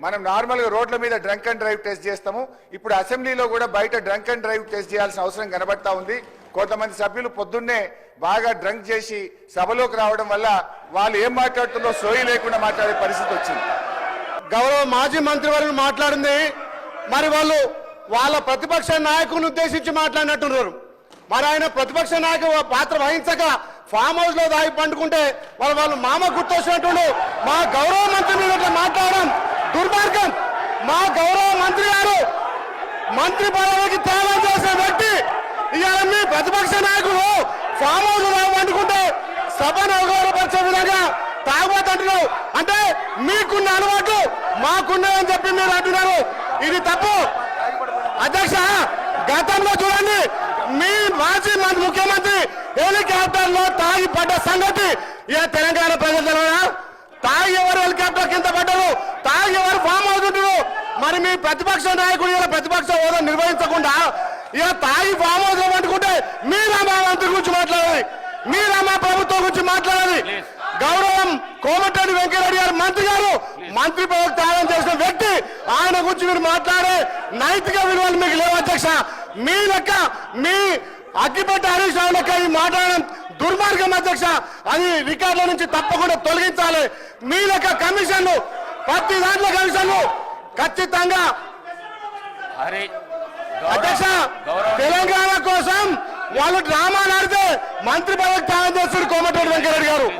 మనం నార్మల్గా రోడ్ల మీద డ్రంక్ అండ్ డ్రైవ్ టెస్ట్ చేస్తాము. ఇప్పుడు అసెంబ్లీలో కూడా బయట డ్రంక్ అండ్ డ్రైవ్ టెస్ట్ చేయాల్సిన అవసరం కనబడతా ఉంది. కొంతమంది సభ్యులు పొద్దున్నే బాగా డ్రంక్ చేసి సభలోకి రావడం వల్ల వాళ్ళు ఏం మాట్లాడుతుందో సోయి లేకుండా మాట్లాడే పరిస్థితి వచ్చింది. గౌరవ మాజీ మంత్రివర్యులు మాట్లాడింది మరి వాళ్ళు వాళ్ళ ప్రతిపక్ష నాయకులను ఉద్దేశించి మాట్లాడినట్టున్నారు. మరి ఆయన ప్రతిపక్ష నాయకు పాత్ర వహించక ఫామ్ హౌస్ లో దాగి పండుకుంటే వాళ్ళు మామ గుర్తొచ్చినట్టు మా గౌరవ మంత్రి మీద మాట్లాడడం దుర్మార్గం. మా గౌరవ మంత్రి గారు మంత్రి పదవికి త్యాగం చేసిన వ్యక్తి ఇవాళ మీ ప్రతిపక్ష నాయకులు ఫామ్ హౌస్ లో పండుకుంటే సభను అవగాహనపరిచే విధంగా తాగబోతుంటున్నావు అంటే మీకున్న అలవాటు మాకున్నాయని చెప్పి మీరు అంటున్నారు. ఇది తప్పు. అధ్యక్ష, గతంలో చూడండి మీ మాజీ ముఖ్యమంత్రి హెలికాప్టర్ లో తాగి పడ్డ సంగతి ఇక తెలంగాణ ప్రజలు తాగి ఎవరు హెలికాప్టర్ కింద పడ్డారు, తాగి ఎవరు ఫామ్ అవుతుంటారు. మరి మీ ప్రతిపక్ష నాయకుడు ఇలా ప్రతిపక్ష హోదా నిర్వహించకుండా ఇక తాగి ఫామ్ హౌస్ పట్టుకుంటే మీరా మా మంత్రి గురించి మాట్లాడాలి, మీరా మా ప్రభుత్వం గురించి మాట్లాడాలి. గౌరవం కోమటిరెడ్డి వెంకటరెడ్డి గారు మంత్రి గారు మంత్రి పదవి త్యాగం చేసిన వ్యక్తి, ఆయన గురించి మీరు మాట్లాడే నైతిక విలువలు మీకు లేవు అధ్యక్ష. మీ లెక్క మీ అగ్గిపెట్ట హరీష్ రావు లెక్క ఈ మాట్లాడడం దుర్మార్గం అధ్యక్ష. అది రికార్డుల నుంచి తప్పకుండా తొలగించాలి. మీ లెక్క కమిషన్లు ప్రతి దాంట్లో కమిషన్లు ఖచ్చితంగా అధ్యక్ష తెలంగాణ కోసం వాళ్ళు డ్రామా ఆడితే మంత్రి పదవి త్యాగం చేస్తారు కోమటిరెడ్డి వెంకటరెడ్డి గారు.